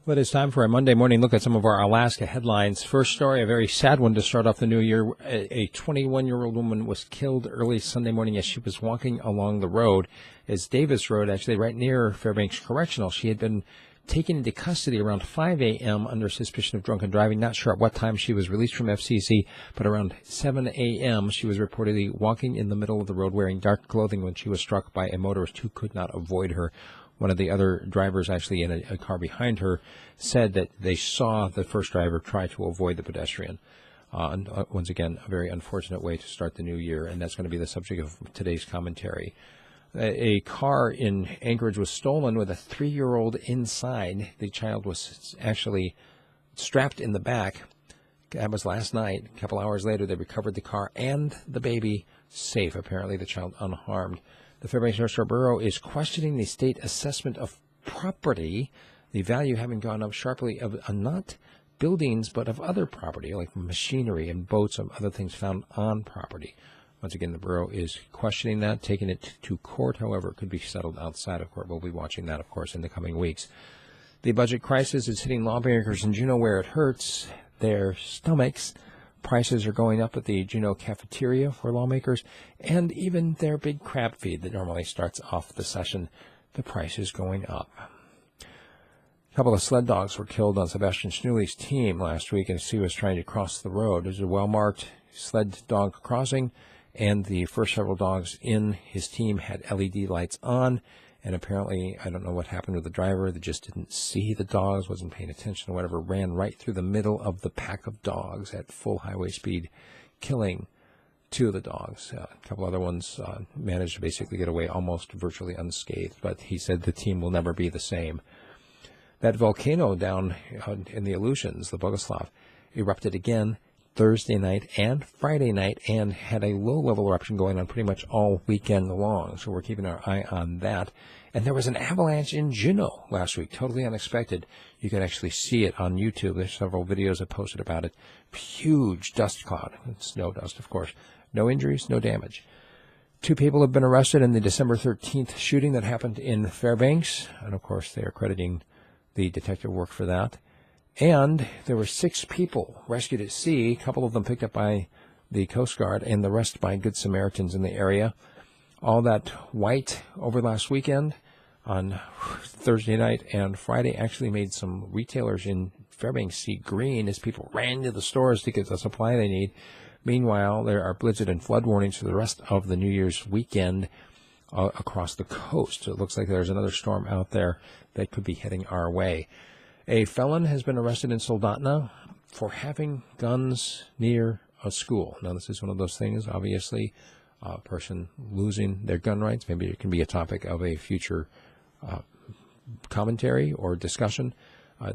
Well, it is time for a Monday morning look at some of our Alaska headlines. First story, a very sad one to start off the new year. A 21-year-old woman was killed early Sunday morning as she was walking along the road. It's Davis Road, actually, right near Fairbanks Correctional. She had been taken into custody around 5 a.m. under suspicion of drunken driving. Not sure at what time she was released from FCC, but around 7 a.m. she was reportedly walking in the middle of the road wearing dark clothing when she was struck by a motorist who could not avoid her. One of the other drivers, actually in a car behind her, said that they saw the first driver try to avoid the pedestrian. Once again, a very unfortunate way to start the new year, and that's going to be the subject of today's commentary. A car in Anchorage was stolen with a 3-year-old inside. The child was actually strapped in the back. That was last night. A couple hours later, they recovered the car and the baby safe, apparently the child unharmed. The Fairbanks North Shore Borough is questioning the state assessment of property, the value having gone up sharply of not buildings but of other property like machinery and boats and other things found on property. Once again, the borough is questioning that, taking it to court. However, it could be settled outside of court. We'll be watching that, of course, in the coming weeks. The budget crisis is hitting lawmakers in Juneau where it hurts their stomachs. Prices are going up at the Juneau cafeteria for lawmakers, and even their big crab feed that normally starts off the session, the price is going up. A couple of sled dogs were killed on Sebastian Schneely's team last week as he was trying to cross the road. There's a well-marked sled dog crossing, and the first several dogs in his team had LED lights on, and apparently, I don't know what happened with the driver that just didn't see the dogs, wasn't paying attention or whatever, ran right through the middle of the pack of dogs at full highway speed, killing 2 of the dogs. A couple other ones managed to basically get away almost virtually unscathed, but he said the team will never be the same. That volcano down in the Aleutians, the Bogoslav, erupted again Thursday night and Friday night and had a low-level eruption going on pretty much all weekend long. So we're keeping our eye on that. And there was an avalanche in Juneau last week, totally unexpected. You can actually see it on YouTube. There's several videos I posted about it. Huge dust cloud. Snow dust, of course. No injuries, no damage. 2 people have been arrested in the December 13th shooting that happened in Fairbanks. And, of course, they are crediting the detective work for that. And there were 6 people rescued at sea, a couple of them picked up by the Coast Guard, and the rest by Good Samaritans in the area. All that white over last weekend on Thursday night and Friday actually made some retailers in Fairbanks see green as people ran to the stores to get the supply they need. Meanwhile, there are blizzard and flood warnings for the rest of the New Year's weekend across the coast. So it looks like there's another storm out there that could be heading our way. A felon has been arrested in Soldtona for having guns near a school. Now, this is one of those things, obviously, a person losing their gun rights. Maybe it can be a topic of a future commentary or discussion.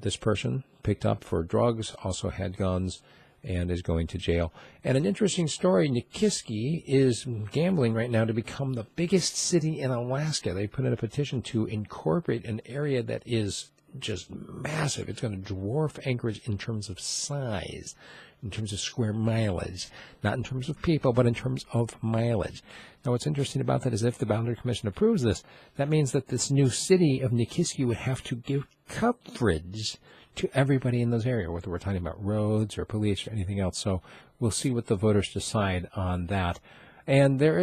This person picked up for drugs, also had guns, and is going to jail. And an interesting story, Nikiski is gambling right now to become the biggest city in Alaska. They put in a petition to incorporate an area that is just massive. It's going to dwarf Anchorage in terms of size, in terms of square mileage, not in terms of people, but in terms of mileage. Now, what's interesting about that is if the Boundary Commission approves this, that means that this new city of Nikiski would have to give coverage to everybody in those areas, whether we're talking about roads or police or anything else. So we'll see what the voters decide on that. And there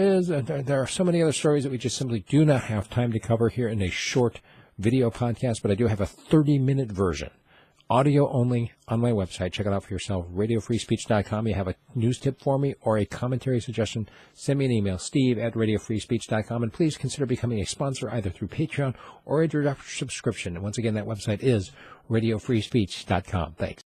are so many other stories that we just simply do not have time to cover here in a short video podcast, but I do have a 30-minute version, audio only, on my website. Check it out for yourself, radiofreespeech.com. You have a news tip for me or a commentary suggestion, send me an email, steve@radiofreespeech.com, and please consider becoming a sponsor either through Patreon or a direct subscription. And once again, that website is radiofreespeech.com. Thanks.